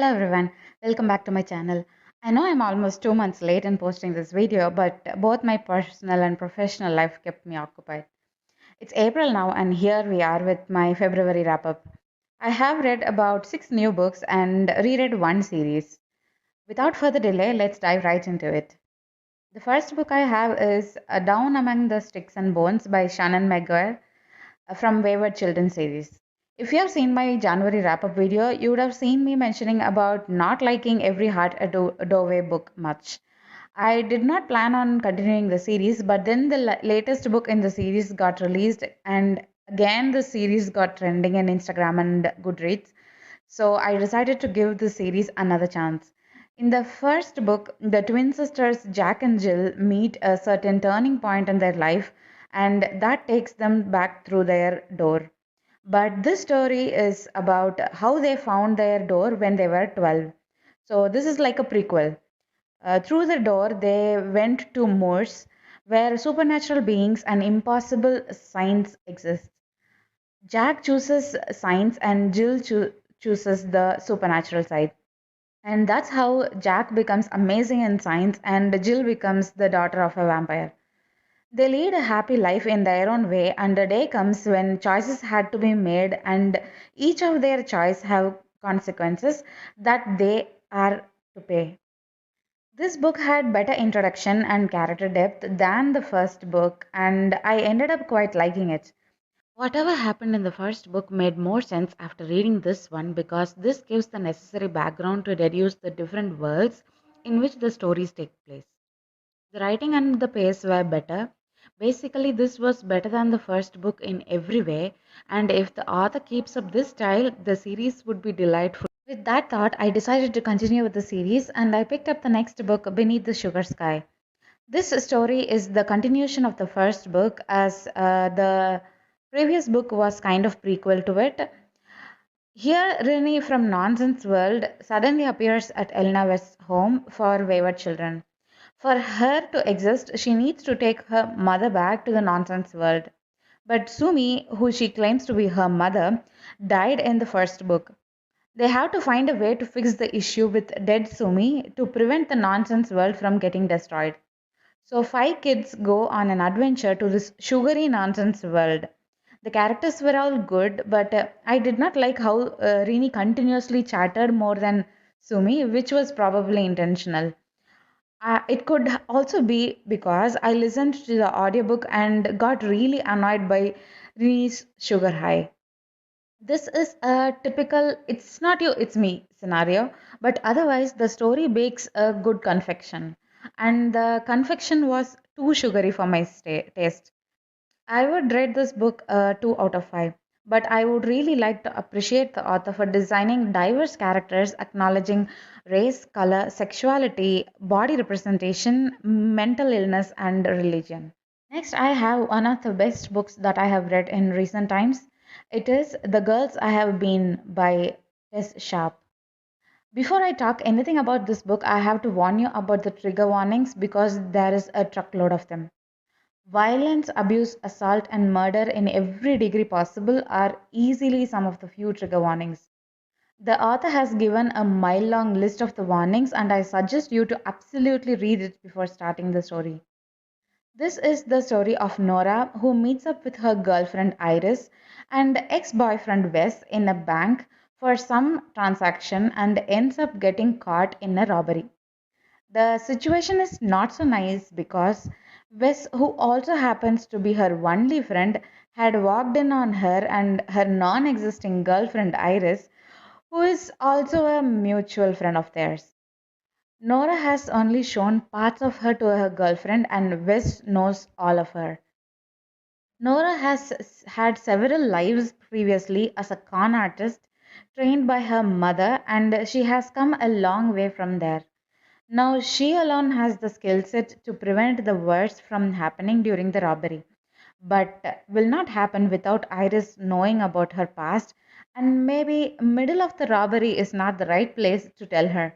Hello everyone, welcome back to my channel. I know I'm almost 2 months late in posting this video, but both my personal and professional life kept me occupied. It's April now, and here we are with my February wrap up. I have read about 6 new books and reread one series. Without further delay, let's dive right into it. The first book I have is Down Among the Sticks and Bones by Shannon McGuire from Wayward Children series. If you have seen my January wrap up video, you would have seen me mentioning about not liking Every Heart a Doorway book much. I did not plan on continuing the series, but then the latest book in the series got released, and again the series got trending in Instagram and Goodreads. So I decided to give the series another chance. In the first book, the twin sisters Jack and Jill meet a certain turning point in their life, and that takes them back through their door. But this story is about how they found their door when they were 12. So this is like a prequel. Through the door, they went to Moors, where supernatural beings and impossible signs exist. Jack chooses science and Jill chooses the supernatural side. And that's how Jack becomes amazing in science and Jill becomes the daughter of a vampire. They lead a happy life in their own way, and a day comes when choices had to be made, and each of their choice have consequences that they are to pay. This book had better introduction and character depth than the first book, and I ended up quite liking it. Whatever happened in the first book made more sense after reading this one because this gives the necessary background to deduce the different worlds in which the stories take place. The writing and the pace were better. Basically, this was better than the first book in every way, and if the author keeps up this style, the series would be delightful. With that thought, I decided to continue with the series and I picked up the next book, Beneath the Sugar Sky. This story is the continuation of the first book, as the previous book was kind of prequel to it. Here, Rennie from Nonsense World suddenly appears at Elena West's home for wayward children. For her to exist, she needs to take her mother back to the Nonsense World. But Sumi, who she claims to be her mother, died in the first book. They have to find a way to fix the issue with dead Sumi to prevent the Nonsense World from getting destroyed. So, five kids go on an adventure to this sugary nonsense world. The characters were all good, but I did not like how Rini continuously chattered more than Sumi, which was probably intentional. It could also be because I listened to the audiobook and got really annoyed by Rini's sugar high. This is a typical it's not you, it's me scenario, but otherwise, the story bakes a good confection. And the confection was too sugary for my taste. I would rate this book 2 out of 5, but I would really like to appreciate the author for designing diverse characters, acknowledging race, color, sexuality, body representation, mental illness, and religion. Next, I have one of the best books that I have read in recent times. It is The Girls I Have Been by Tess Sharpe. Before I talk anything about this book, I have to warn you about the trigger warnings because there is a truckload of them. Violence, abuse, assault, and murder in every degree possible are easily some of the few trigger warnings. The author has given a mile long list of the warnings, and I suggest you to absolutely read it before starting the story. This is the story of Nora, who meets up with her girlfriend Iris and ex boyfriend Wes in a bank for some transaction and ends up getting caught in a robbery. The situation is not so nice because Wes, who also happens to be her only friend, had walked in on her and her non existing girlfriend Iris, who is also a mutual friend of theirs. Nora has only shown parts of her to her girlfriend, and Wes knows all of her. Nora has had several lives previously as a con artist trained by her mother, and she has come a long way from there. Now she alone has the skill set to prevent the worst from happening during the robbery, but will not happen without Iris knowing about her past, and maybe middle of the robbery is not the right place to tell her.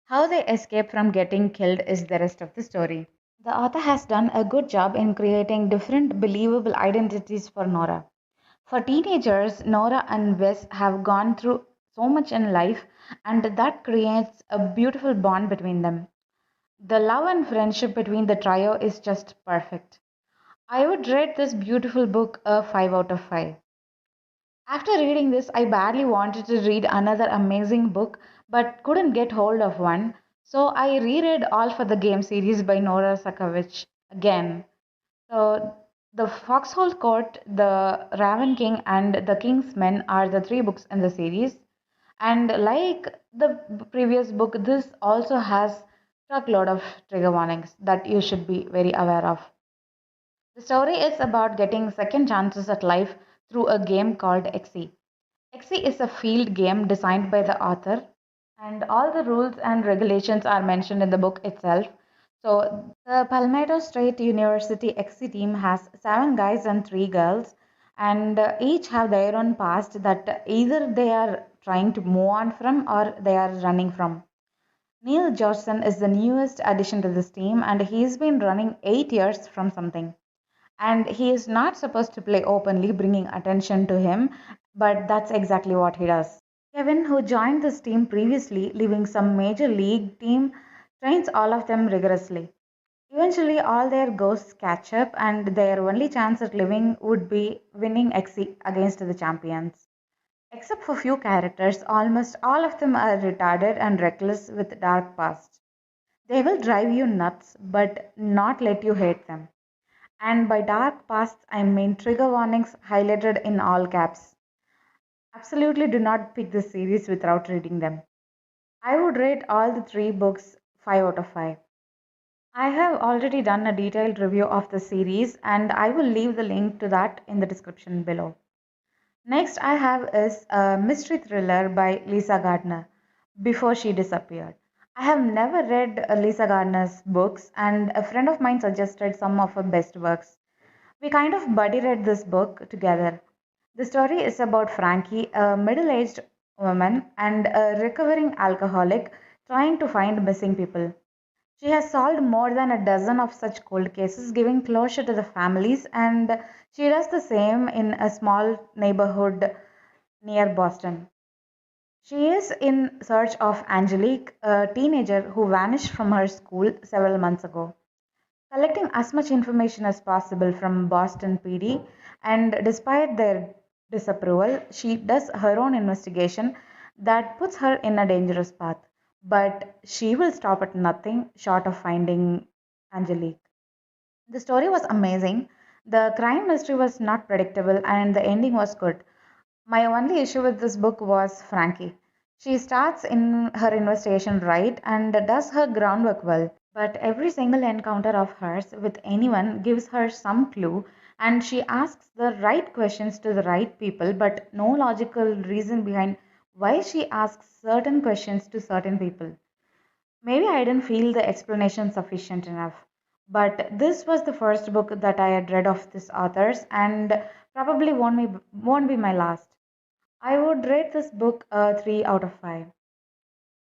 How they escape from getting killed is the rest of the story. The author has done a good job in creating different believable identities for Nora. For teenagers, Nora and Wes have gone through so much in life, and that creates a beautiful bond between them. The love and friendship between the trio is just perfect. I would rate this beautiful book a 5 out of 5. After reading this, I badly wanted to read another amazing book but couldn't get hold of one, so I reread All for the Game series by Nora Sakavic again. So, The Foxhole Court, The Raven King, and The King's Men are the three books in the series. And like the previous book, this also has truckload of trigger warnings that you should be very aware of. The story is about getting second chances at life through a game called XE. XE is a field game designed by the author, and all the rules and regulations are mentioned in the book itself. So, the Palmetto State University XE team has seven guys and three girls, and each have their own past that either they are trying to move on from or they are running from. Neil Johnson is the newest addition to this team, and he's been running 8 years from something. And he is not supposed to play openly, bringing attention to him, but that's exactly what he does. Kevin, who joined this team previously, leaving some major league team, trains all of them rigorously. Eventually, all their ghosts catch up, and their only chance at living would be winning XC against the champions. Except for few characters, almost all of them are retarded and reckless with dark past. They will drive you nuts, but not let you hate them. And by dark past, I mean trigger warnings highlighted in all caps. Absolutely do not pick this series without reading them. I would rate all the three books 5 out of 5. I have already done a detailed review of the series and I will leave the link to that in the description below. Next I have is a mystery thriller by Lisa Gardner, Before She Disappeared. I have never read Lisa Gardner's books and a friend of mine suggested some of her best works. We kind of buddy read this book together. The story is about Frankie, a middle aged woman and a recovering alcoholic trying to find missing people. She has solved more than a dozen of such cold cases, giving closure to the families, and she does the same in a small neighborhood near Boston. She is in search of Angelique, a teenager who vanished from her school several months ago. Collecting as much information as possible from Boston PD, and despite their disapproval, she does her own investigation that puts her in a dangerous path. But she will stop at nothing short of finding Angelique. The story was amazing. The crime mystery was not predictable, and the ending was good. My only issue with this book was Frankie. She starts in her investigation right and does her groundwork well, but every single encounter of hers with anyone gives her some clue, and she asks the right questions to the right people, but no logical reason behind why she asks certain questions to certain people. Maybe I didn't feel the explanation sufficient enough, but this was the first book that I had read of this author's, and probably won't be my last. I would rate this book a 3 out of 5.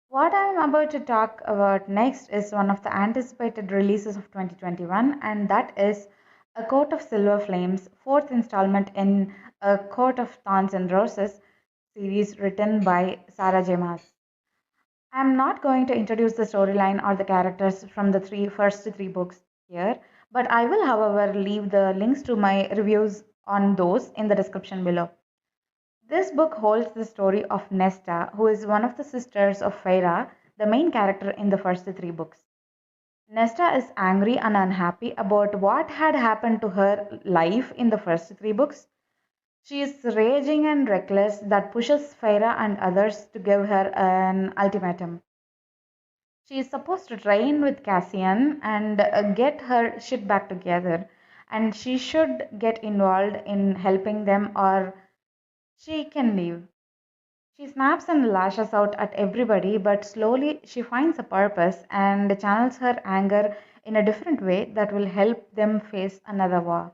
What I am about to talk about next is one of the anticipated releases of 2021, and that is A Court of Silver Flames, fourth installment in A Court of Thorns and Roses series written by Sarah J. Maas. I am not going to introduce the storyline or the characters from the first three books here, but I will, however, leave the links to my reviews on those in the description below. This book holds the story of Nesta, who is one of the sisters of Feyre, the main character in the first three books. Nesta is angry and unhappy about what had happened to her life in the first three books. She is raging and reckless that pushes Feyre and others to give her an ultimatum. She is supposed to train with Cassian and get her shit back together, and she should get involved in helping them or she can leave. She snaps and lashes out at everybody, but slowly she finds a purpose and channels her anger in a different way that will help them face another war.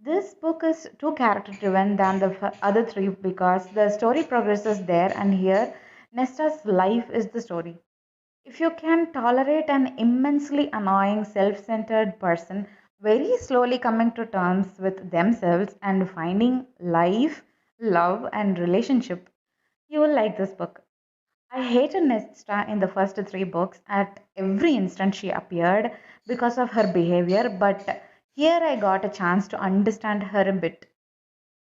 This book is too character driven than the other three because the story progresses there and here. Nesta's life is the story. If you can tolerate an immensely annoying, self centered person very slowly coming to terms with themselves and finding life, love, and relationship, you will like this book. I hated Nesta in the first three books. At every instant she appeared because of her behavior, but here I got a chance to understand her a bit.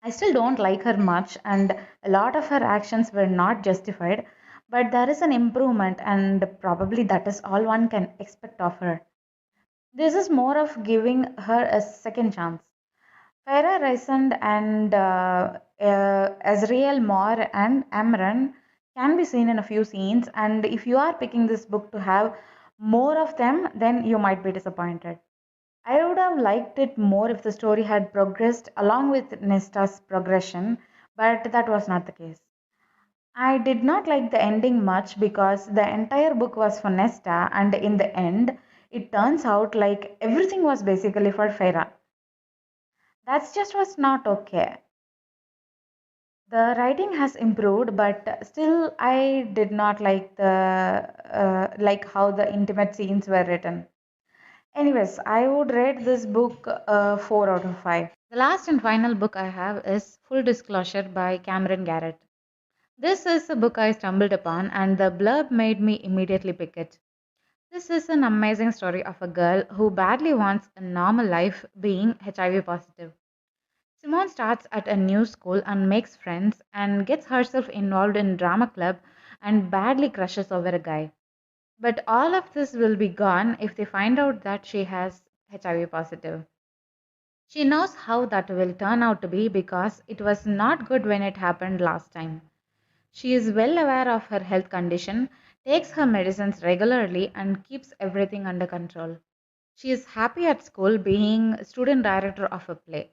I still don't like her much, and a lot of her actions were not justified, but there is an improvement, and probably that is all one can expect of her. This is more of giving her a second chance. Farah Raisand and Azrael Moore and Amran can be seen in a few scenes, and if you are picking this book to have more of them, then you might be disappointed. I would have liked it more if the story had progressed along with Nesta's progression, but that was not the case. I did not like the ending much because the entire book was for Nesta, and in the end, it turns out like everything was basically for Farah. That's just was not okay. The writing has improved, but still, I did not like the like how the intimate scenes were written. Anyways, I would rate this book 4 out of 5. The last and final book I have is Full Disclosure by Camryn Garrett. This is a book I stumbled upon, and the blurb made me immediately pick it. This is an amazing story of a girl who badly wants a normal life being HIV positive. Simone starts at a new school and makes friends and gets herself involved in drama club and badly crushes over a guy. But all of this will be gone if they find out that she has HIV positive. She knows how that will turn out to be because it was not good when it happened last time. She is well aware of her health condition, takes her medicines regularly, and keeps everything under control. She is happy at school being student director of a play.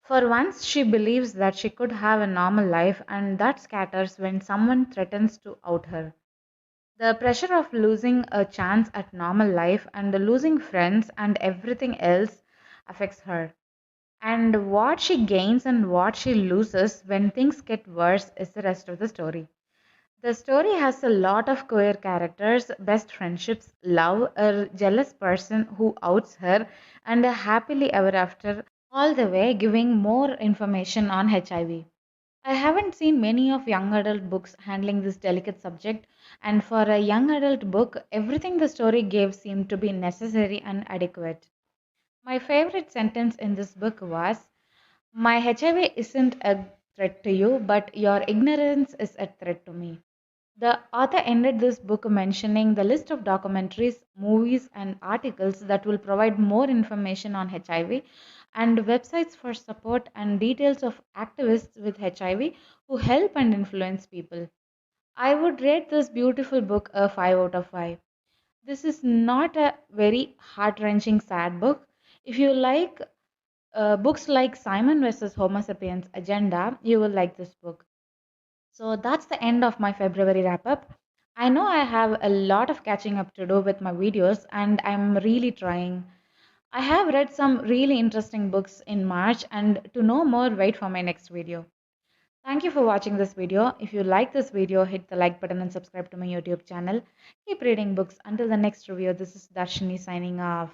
For once, she believes that she could have a normal life, and that scatters when someone threatens to out her. The pressure of losing a chance at normal life and losing friends and everything else affects her. And what she gains and what she loses when things get worse is the rest of the story. The story has a lot of queer characters, best friendships, love, a jealous person who outs her, and a happily ever after, all the way giving more information on HIV. I haven't seen many of young adult books handling this delicate subject, and for a young adult book, everything the story gave seemed to be necessary and adequate. My favorite sentence in this book was, my HIV isn't a threat to you, but your ignorance is a threat to me. The author ended this book mentioning the list of documentaries, movies, and articles that will provide more information on HIV and websites for support and details of activists with HIV who help and influence people. I would rate this beautiful book a 5 out of 5. This is not a very heart wrenching sad book. If you like books like Simon versus Homo sapiens Agenda, you will like this book. So that's the end of my February wrap up. I know I have a lot of catching up to do with my videos, and I'm really trying. I have read some really interesting books in March, and to know more, wait for my next video. Thank you for watching this video. If you like this video, hit the like button and subscribe to my YouTube channel. Keep reading books. Until the next review, this is Darshini signing off.